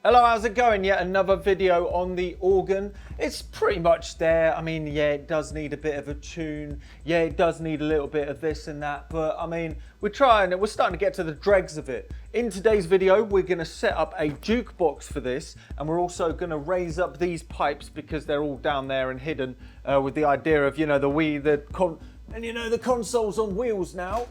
Hello, how's it going? Yet another video on the organ. It's pretty much there. I mean, yeah, it does need a bit of a tune. Yeah, it does need a little bit of this and that. But I mean, we're starting to get to the dregs of it. In today's video, we're going to set up a jukebox for this. And we're also going to raise up these pipes because they're all down there and hidden with the idea of, you know, the console's on wheels now.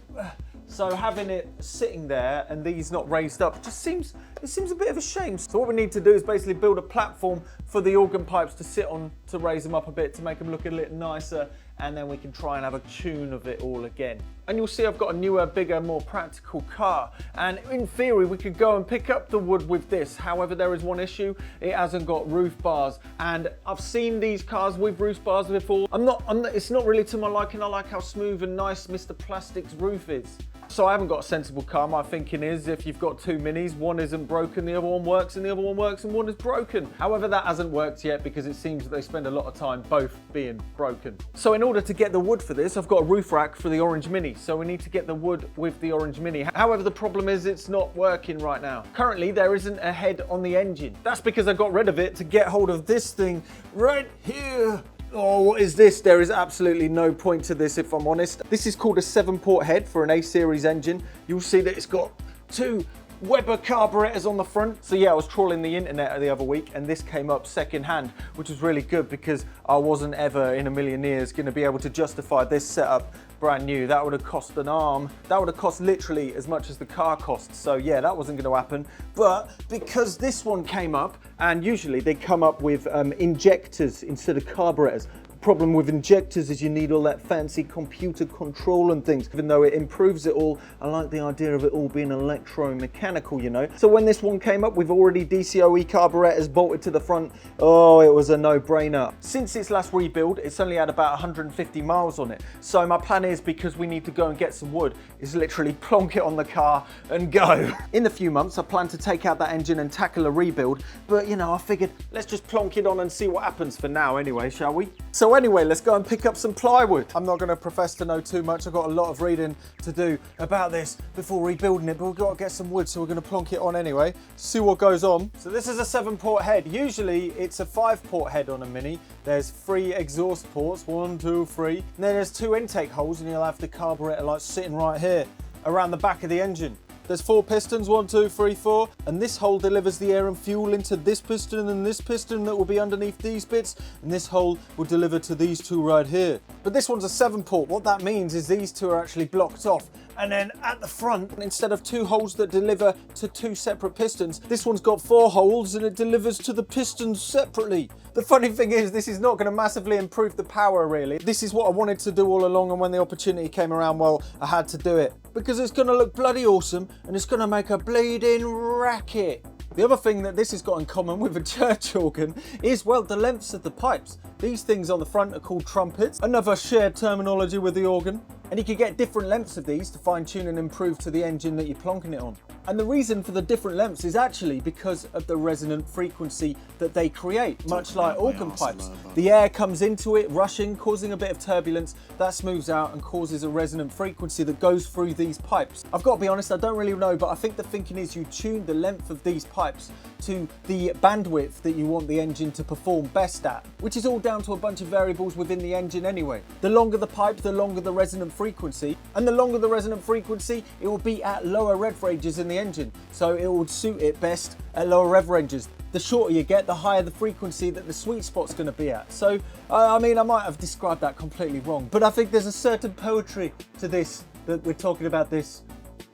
So having it sitting there and these not raised up just seems a bit of a shame. So what we need to do is basically build a platform for the organ pipes to sit on to raise them up a bit to make them look a little nicer, and then we can try and have a tune of it all again. And you'll see I've got a newer, bigger, more practical car, and in theory we could go and pick up the wood with this. However, there is one issue: it hasn't got roof bars, and I've seen these cars with roof bars before. It's not really to my liking. I like how smooth and nice Mr. Plastic's roof is. So I haven't got a sensible car. My thinking is if you've got two minis, one isn't broken, the other one works, and the other one works and one is broken. However, that hasn't worked yet because it seems that they spend a lot of time both being broken. So in order to get the wood for this, I've got a roof rack for the Orange Mini. So we need to get the wood with the Orange Mini. However, the problem is it's not working right now. Currently, there isn't a head on the engine. That's because I got rid of it to get hold of this thing right here. Oh, what is this? There is absolutely no point to this, if I'm honest. This is called a 7-port head for an A-series engine. You'll see that it's got two Weber carburetors on the front. So yeah, I was trawling the internet the other week and this came up second-hand, which was really good because I wasn't ever in a million years going to be able to justify this setup brand new. That would have cost an arm. That would have cost literally as much as the car cost. So yeah, that wasn't going to happen. But because this one came up, and usually they come up with injectors instead of carburetors. Problem with injectors is you need all that fancy computer control and things. Even though it improves it all, I like the idea of it all being electromechanical, you know. So when this one came up, we've already DCOE carburetors bolted to the front. Oh, it was a no-brainer. Since its last rebuild, it's only had about 150 miles on it. So my plan is, because we need to go and get some wood, is literally plonk it on the car and go. In a few months, I plan to take out that engine and tackle a rebuild. But you know, I figured let's just plonk it on and see what happens for now anyway, shall we? So anyway, let's go and pick up some plywood. I'm not going to profess to know too much. I've got a lot of reading to do about this before rebuilding it, but we've got to get some wood, so we're going to plonk it on anyway, see what goes on. So this is a 7-port head. Usually it's a 5-port head on a Mini. There's 3 exhaust ports, 1, 2, 3. And then there's 2 intake holes, and you'll have the carburetor like sitting right here around the back of the engine. There's 4 pistons, 1, 2, 3, 4, and this hole delivers the air and fuel into this piston and this piston that will be underneath these bits, and this hole will deliver to these 2 right here. But this one's a 7-port. What that means is these 2 are actually blocked off. And then at the front, instead of 2 holes that deliver to 2 separate pistons, this one's got 4 holes and it delivers to the pistons separately. The funny thing is, this is not going to massively improve the power, really. This is what I wanted to do all along, and when the opportunity came around, well, I had to do it. Because it's going to look bloody awesome, and it's going to make a bleeding racket. The other thing that this has got in common with a church organ is, well, the lengths of the pipes. These things on the front are called trumpets, another shared terminology with the organ. And you can get different lengths of these to fine tune and improve to the engine that you're plonking it on. And the reason for the different lengths is actually because of the resonant frequency that they create, much like organ pipes. The air comes into it, rushing, causing a bit of turbulence. That smooths out and causes a resonant frequency that goes through these pipes. I've got to be honest, I don't really know, but I think the thinking is you tune the length of these pipes to the bandwidth that you want the engine to perform best at, which is all down to a bunch of variables within the engine anyway. The longer the pipe, the longer the resonant frequency, and the longer the resonant frequency, it will be at lower rev ranges in the engine, so it would suit it best at lower rev ranges. The shorter you get, the higher the frequency that the sweet spot's going to be at. So I mean, I might have described that completely wrong, but I think there's a certain poetry to this, that we're talking about this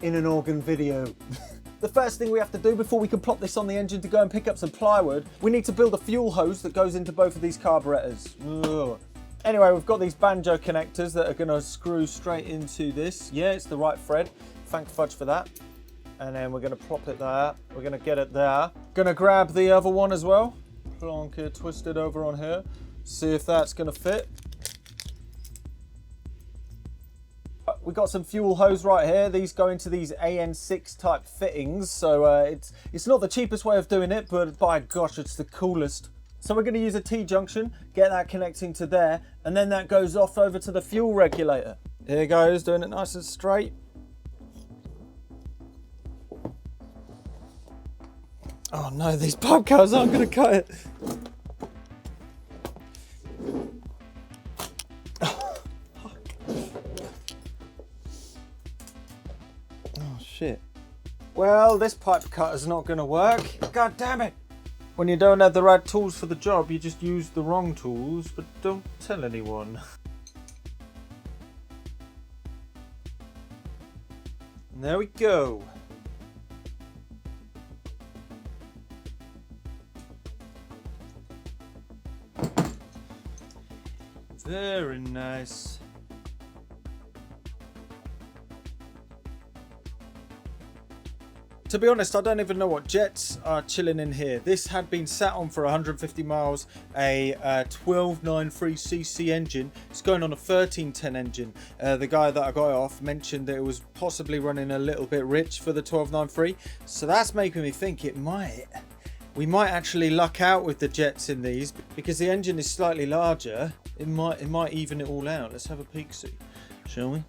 in an organ video. The first thing we have to do before we can plop this on the engine to go and pick up some plywood, we need to build a fuel hose that goes into both of these carburetors. Ugh. Anyway, we've got these banjo connectors that are going to screw straight into this. Yeah, it's the right thread. Thank fudge for that. And then we're going to plop it there. We're going to get it there. Going to grab the other one as well. Plonk it, twist it over on here. See if that's going to fit. We got some fuel hose right here. These go into these AN6 type fittings. So it's not the cheapest way of doing it, but by gosh, it's the coolest. So we're going to use a T-junction, get that connecting to there, and then that goes off over to the fuel regulator. Here it goes, doing it nice and straight. Oh no, these pipe cutters aren't going to cut it. Oh shit. Well, this pipe cutter's not going to work. God damn it. When you don't have the right tools for the job, you just use the wrong tools, but don't tell anyone. And there we go. Very nice. To be honest, I don't even know what jets are chilling in here. This had been sat on for 150 miles, a 1293cc engine. It's going on a 1310 engine. The guy that I got it off mentioned that it was possibly running a little bit rich for the 1293. So that's making me think we might actually luck out with the jets in these, because the engine is slightly larger. It might even it all out. Let's have a peek see, shall we?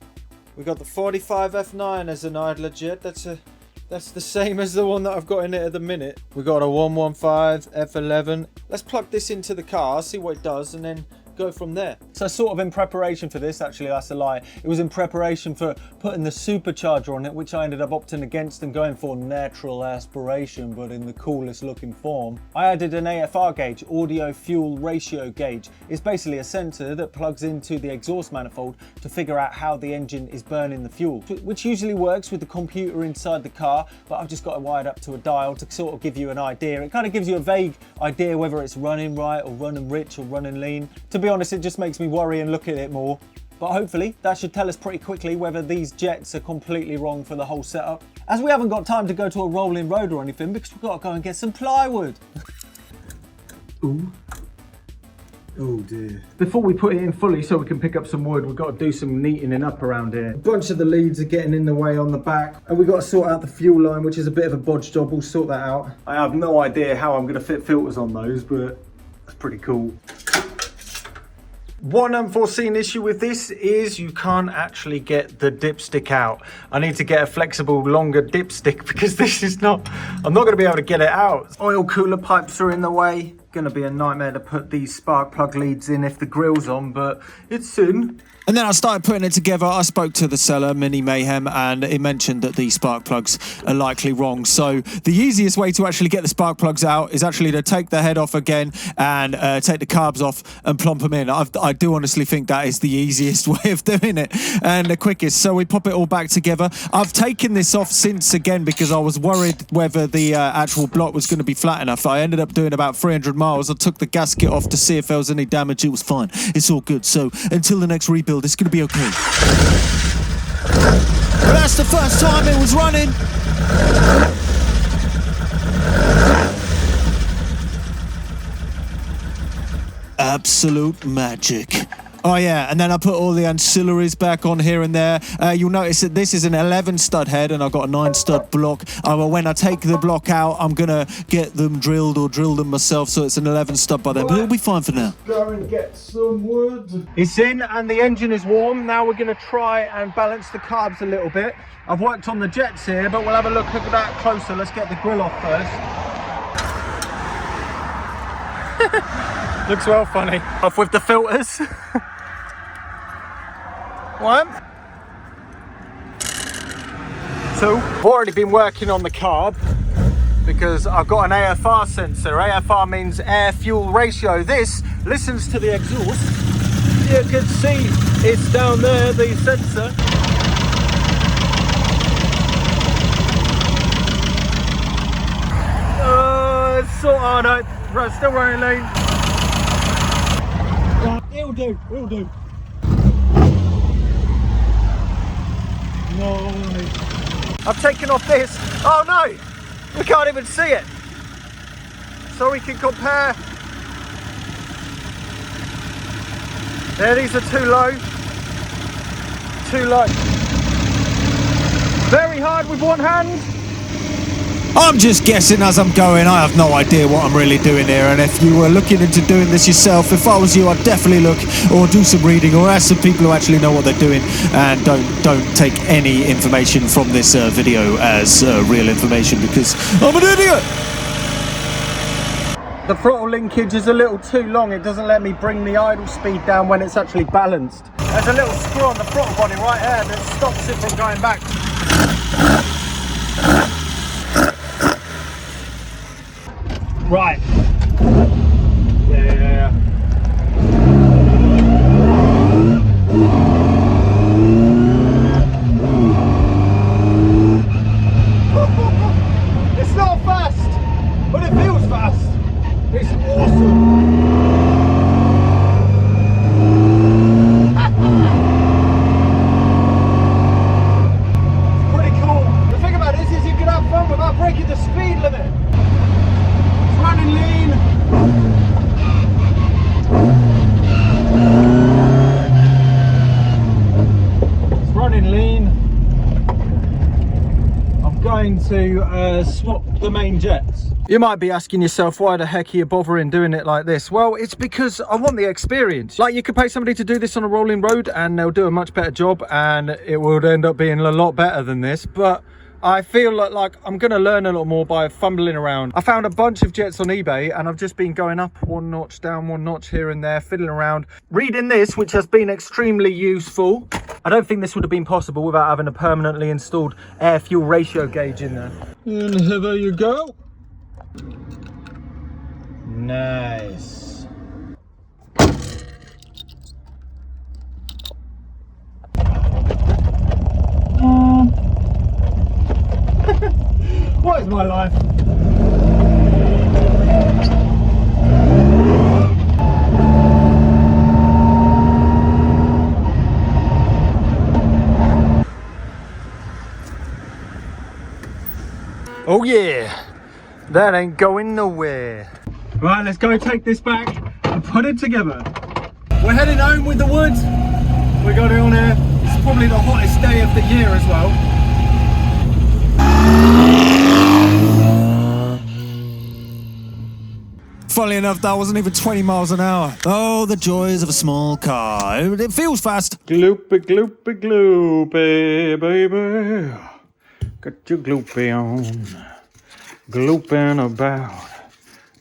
We got the 45 F9 as an idler jet. That's the same as the one that I've got in it at the minute. We got a 115 F11. Let's plug this into the car, see what it does, and then go from there. So sort of in preparation for this, actually that's a lie. It was in preparation for putting the supercharger on it, which I ended up opting against and going for natural aspiration, but in the coolest looking form. I added an AFR gauge, audio fuel ratio gauge. It's basically a sensor that plugs into the exhaust manifold to figure out how the engine is burning the fuel, which usually works with the computer inside the car, but I've just got it wired up to a dial to sort of give you an idea. It kind of gives you a vague idea whether it's running right or running rich or running lean. To be honest, it just makes me worry and look at it more. But hopefully that should tell us pretty quickly whether these jets are completely wrong for the whole setup. As we haven't got time to go to a rolling road or anything, because we've got to go and get some plywood. Ooh. Oh dear. Before we put it in fully so we can pick up some wood, we've got to do some neatening up around here. A bunch of the leads are getting in the way on the back, and we've got to sort out the fuel line, which is a bit of a bodge job. We'll sort that out. I have no idea how I'm going to fit filters on those, but that's pretty cool. One unforeseen issue with this is you can't actually get the dipstick out. I need to get a flexible, longer dipstick because this is not, I'm not going to be able to get it out. Oil cooler pipes are in the way. Going to be a nightmare to put these spark plug leads in if the grill's on, but it's in. And then I started putting it together. I spoke to the seller, Mini Mayhem, and he mentioned that the spark plugs are likely wrong. So the easiest way to actually get the spark plugs out is actually to take the head off again and take the carbs off and plump them in. I do honestly think that is the easiest way of doing it and the quickest. So we pop it all back together. I've taken this off since again because I was worried whether the actual block was going to be flat enough. I ended up doing about 300 miles. I took the gasket off to see if there was any damage. It was fine. It's all good. So until the next rebuild, it's going to be okay. But that's the first time it was running. Absolute magic. Oh yeah, and then I put all the ancillaries back on here and there. You'll notice that this is an 11 stud head and I've got a 9 stud block. When I take the block out, I'm gonna get them drilled or drill them myself, so it's an 11 stud by then, but it'll be fine for now. Go and get some wood. It's in and the engine is warm. Now we're gonna try and balance the carbs a little bit. I've worked on the jets here, but we'll have a look at that closer. Let's get the grill off first. Looks well funny. Off with the filters. One, two. I've already been working on the carb because I've got an AFR sensor. AFR means air fuel ratio. This listens to the exhaust. You can see it's down there, the sensor. It's so hard. Right, still running lean. It'll do, it'll do. No. I've taken off this. Oh no, we can't even see it. So we can compare. There, these are too low. Too low. Very hard with one hand. I'm just guessing as I'm going. I have no idea what I'm really doing here, and if you were looking into doing this yourself, if I was you, I'd definitely look or do some reading or ask some people who actually know what they're doing, and don't take any information from this video as real information, because I'm an idiot. The throttle linkage is a little too long. It doesn't let me bring the idle speed down when it's actually balanced. There's a little screw on the throttle body right here that stops it from going back. Right. Yeah. It's not fast, but it feels fast. It's awesome. It's pretty cool. The thing about this is you can have fun without breaking the speed limit. It's running lean. It's running lean. I'm going to swap the main jets. You might be asking yourself, why the heck are you bothering doing it like this? Well, it's because I want the experience. Like, you could pay somebody to do this on a rolling road and they'll do a much better job and it would end up being a lot better than this. But I feel like I'm going to learn a lot more by fumbling around. I found a bunch of jets on eBay and I've just been going up one notch, down one notch here and there, fiddling around, reading this, which has been extremely useful. I don't think this would have been possible without having a permanently installed air fuel ratio gauge in there. And here there you go. Nice. What is my life? Oh yeah, that ain't going nowhere. Right, let's go take this back and put it together. We're heading home with the wood. We got it on here. It's probably the hottest day of the year as well. Funnily enough, that wasn't even 20 miles an hour. Oh, the joys of a small car. It feels fast. Gloopy, gloopy, gloopy, baby. Got your gloopy on. Glooping about.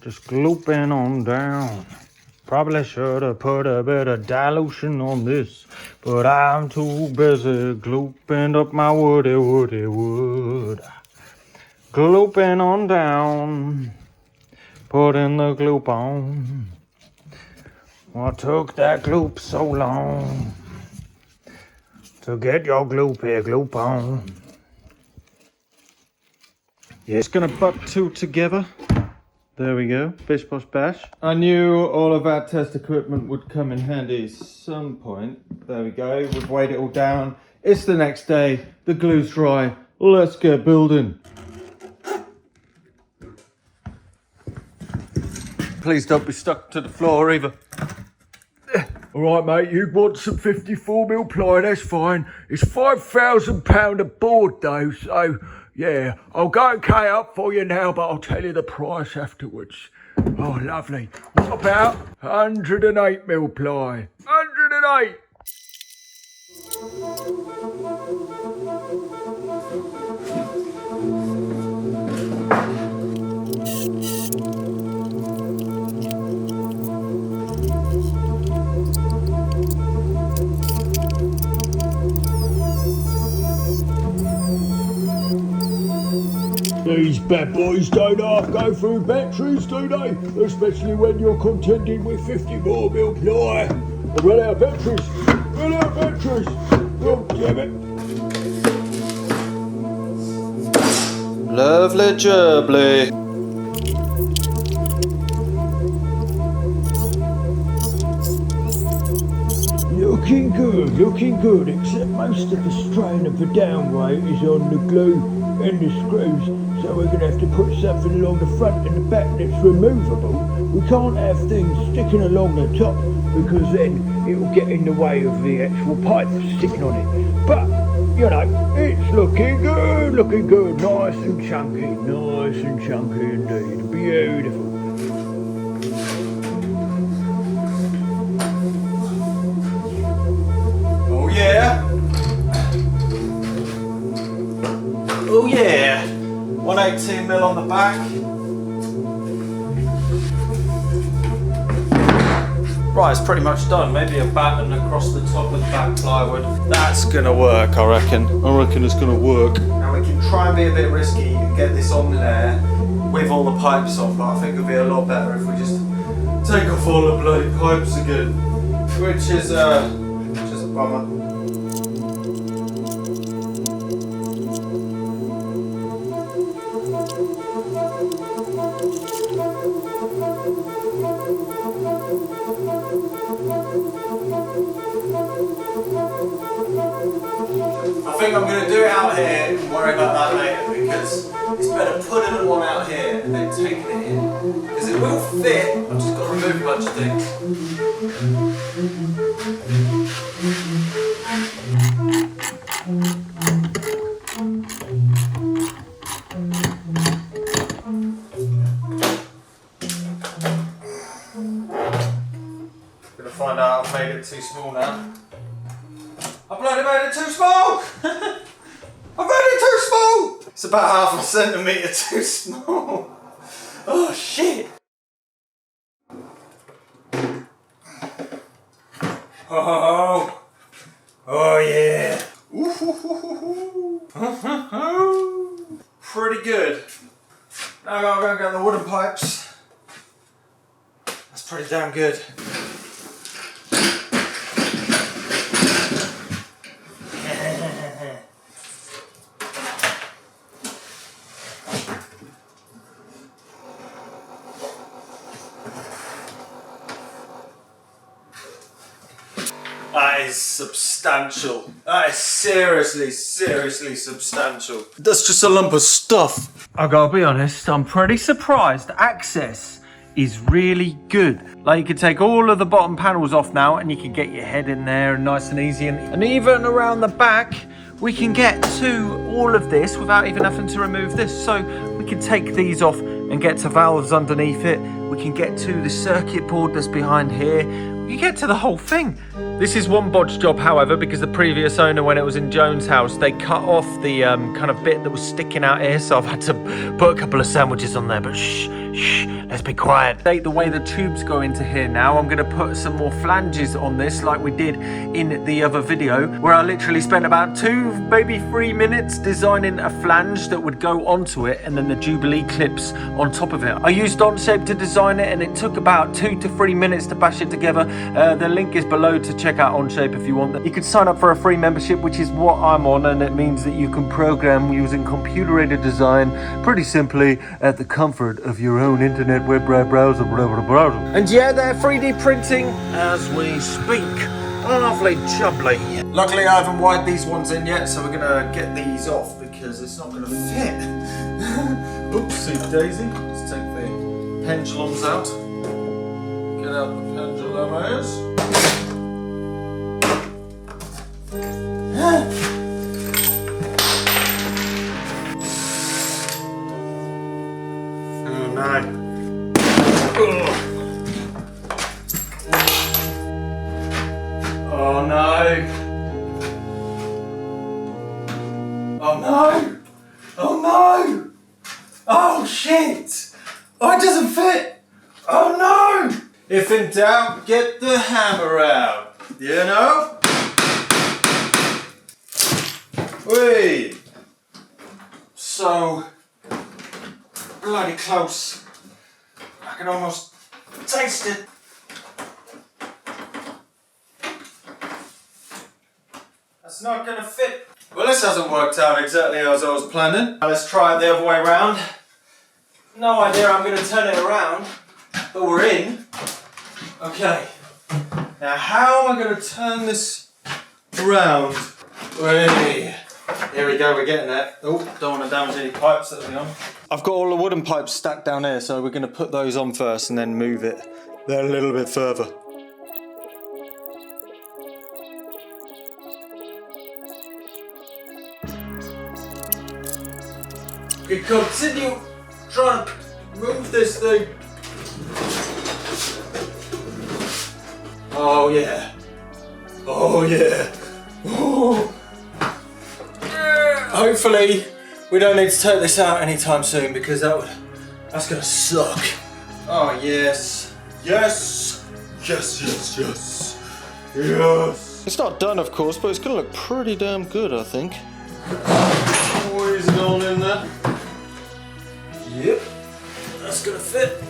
Just glooping on down. Probably should have put a bit of dilution on this, but I'm too busy glooping up my woody wood. Glooping on down. Putting the gloop on. What took that gloop so long to get your gloopy gloop on? Yeah, it's gonna butt two together. There we go, bish bosh bash. I knew all of our test equipment would come in handy at some point. There we go, we've weighed it all down. It's the next day, the glue's dry. Let's get building. Please don't be stuck to the floor either. Alright mate, you want some 54mm ply, that's fine. It's £5,000 a board though, so yeah, I'll go and pay up for you now, but I'll tell you the price afterwards. Oh, lovely. What about 108mm ply? 108! These bad boys don't half go through batteries, do they? Especially when you're contending with 54mm ply. Run out of batteries! Run out of batteries! Oh, damn it! Lovely jubbly. Looking good, except most of the strain of the down weight is on the glue and the screws, so we're going to have to put something along the front and the back that's removable. We can't have things sticking along the top because then it will get in the way of the actual pipe sticking on it. But, you know, it's looking good, nice and chunky indeed, beautiful. Oh yeah. Oh yeah. 118mm on the back. Right, it's pretty much done. Maybe a batten across the top of the back plywood. That's gonna work, I reckon. I reckon it's gonna work. Now we can try and be a bit risky and get this on there with all the pipes off, but I think it'll be a lot better if we just take off all the bloody pipes again. Which is a bummer. I think I'm going to do it out here and worry about that later, because it's better putting the one out here and then taking it in. Because it will fit, I've just got to remove a bunch of things. I'm going to find out I've made it too small now. I bloody made it too small! I made it too small! It's about half a centimetre too small. Oh shit! Oh, oh yeah! Pretty good. Now I'm going to get the wooden pipes. That's pretty damn good. That is substantial. That is seriously substantial. That's just a lump of stuff. I gotta be honest, I'm pretty surprised. Access is really good. Like, you can take all of the bottom panels off now and you can get your head in there nice and easy. And even around the back, we can get to all of this without even having to remove this. So we can take these off and get to valves underneath it. We can get to the circuit board that's behind here. You get to the whole thing. This is one bodge job, however, because the previous owner, when it was in Jones' house, they cut off the kind of bit that was sticking out here, so I've had to put a couple of sandwiches on there, but shh, let's be quiet. The way the tubes go into here now, I'm gonna put some more flanges on this like we did in the other video, where I literally spent about 2, maybe 3 minutes designing a flange that would go onto it, and then the Jubilee clips on top of it. I used ONSHAPE to design it, and it took about 2 to 3 minutes to bash it together. The link is below to check out ONSHAPE if you want that. You can sign up for a free membership, which is what I'm on, and it means that you can program using computer-aided design pretty simply at the comfort of your own internet web browser. And yeah, they're 3D printing as we speak. Lovely jubbly. Luckily I haven't wired these ones in yet, so we're gonna get these off because it's not gonna fit. Oopsie daisy. Let's take the pendulums out. Get out the pendulums. Oh no. Oh no. Oh no. Oh no. Oh shit. Oh, it doesn't fit. Oh no. If in doubt, get the hammer out. You know? Wait. So bloody close. I can almost taste it. That's not gonna fit. Well, this hasn't worked out exactly as I was planning. Now let's try it the other way around. No idea I'm gonna turn it around, but we're in. Okay. Now how am I gonna turn this around? Wait. Here we go, we're getting there. Oh, don't want to damage any pipes that are on. I've got all the wooden pipes stacked down here, so we're gonna put those on first and then move it there a little bit further. We continue trying to move this thing. Oh yeah. Oh yeah. Oh. Hopefully we don't need to take this out anytime soon, because that's gonna suck. Oh yes. Yes. Yes, yes, yes. Yes. It's not done, of course, but it's gonna look pretty damn good, I think. Always going in there. Yep. That's gonna fit.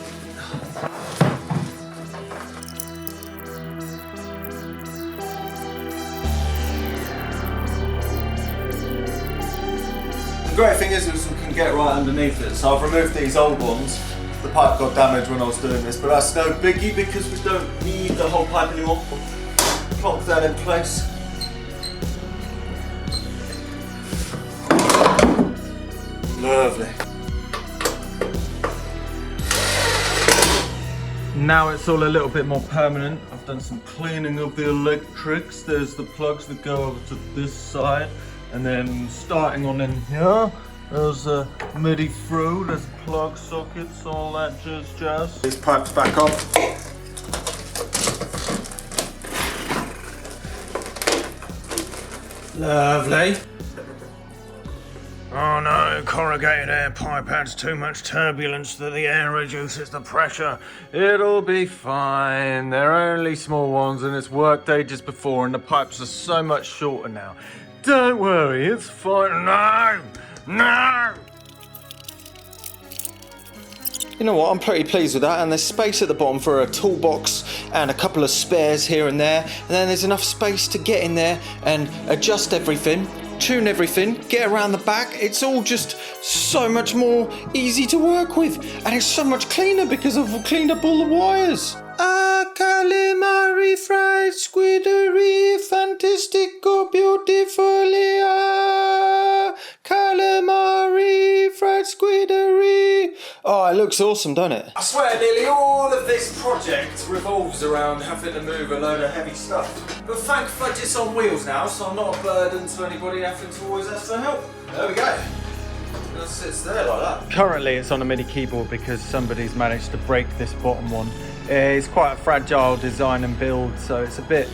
The great thing is we can get right underneath it. So I've removed these old ones. The pipe got damaged when I was doing this, but that's no biggie because we don't need the whole pipe anymore. Plonk that in place. Lovely. Now it's all a little bit more permanent. I've done some cleaning of the electrics. There's the plugs that go over to this side. And then starting on in here, there's a MIDI through, there's plug sockets, all that jazz. These pipes back on. Lovely. Oh no, corrugated air pipe adds too much turbulence that the air reduces the pressure. It'll be fine. They're only small ones and it's worked ages before and the pipes are so much shorter now. Don't worry, it's fine. No! No! You know what, I'm pretty pleased with that, and there's space at the bottom for a toolbox and a couple of spares here and there, and then there's enough space to get in there and adjust everything, tune everything, get around the back. It's all just so much more easy to work with, and it's so much cleaner because I've cleaned up all the wires. Calamari, fried squiddery, fantastico, beautifully. Calamari, fried squiddery. Oh, it looks awesome, doesn't it? I swear nearly all of this project revolves around having to move a load of heavy stuff. But thank fudge it's on wheels now, so I'm not a burden to anybody having to always ask for help. There we go. It just sits there like that. Currently it's on a MIDI keyboard because somebody's managed to break this bottom one. It's quite a fragile design and build, so it's a bit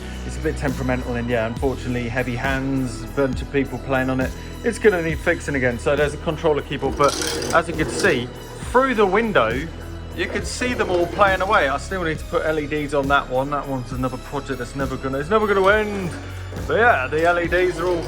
temperamental, and yeah, unfortunately heavy hands, a bunch of people playing on it. It's gonna need fixing again. So there's a controller keyboard, but as you can see, through the window, you can see them all playing away. I still need to put LEDs on that one. That one's another project that's never gonna end. But yeah, the LEDs are all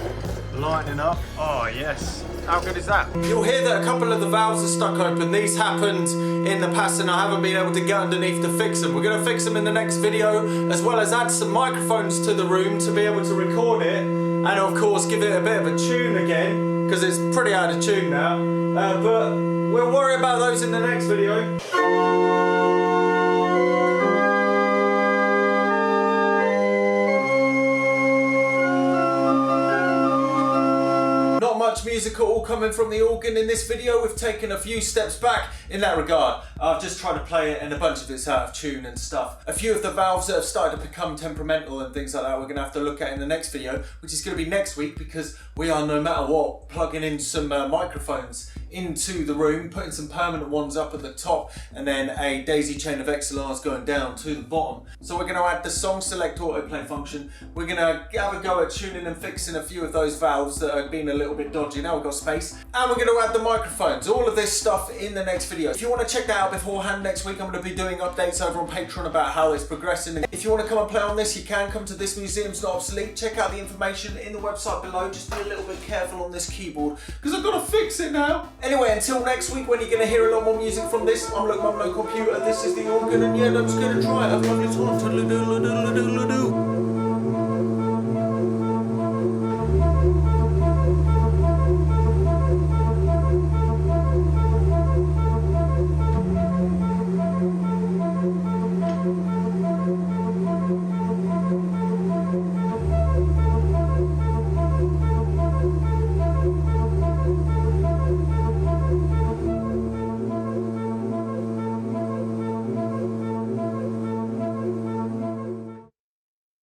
lighting up. Oh yes. How good is that? You'll hear that a couple of the valves are stuck open. These happened in the past and I haven't been able to get underneath to fix them. We're going to fix them in the next video, as well as add some microphones to the room to be able to record it, and of course give it a bit of a tune again, because it's pretty out of tune now. But we'll worry about those in the next video. Much music all coming from the organ in this video. We've taken a few steps back in that regard. I've just tried to play it and a bunch of it's out of tune and stuff. A few of the valves that have started to become temperamental and things like that we're going to have to look at in the next video, which is going to be next week, because we are, no matter what, plugging in some microphones into the room, putting some permanent ones up at the top, and then a daisy chain of XLRs going down to the bottom. So we're going to add the song select autoplay function. We're going to have a go at tuning and fixing a few of those valves that have been a little bit dodgy. Now we've got space, and we're going to add the microphones. All of this stuff in the next video. If you want to check that out beforehand, next week I'm going to be doing updates over on Patreon about how it's progressing. And if you want to come and play on this, you can come to This Museum's Not Obsolete. Check out the information in the website below. Just be a little bit careful on this keyboard, because I've got to fix it now. Anyway, until next week when you're going to hear a lot more music from this, I'm Luke Mum No Computer, this is the organ, and yeah, I'm just going to try it. Have a lovely time. Toodaloo doodaloo doodaloo doodaloo.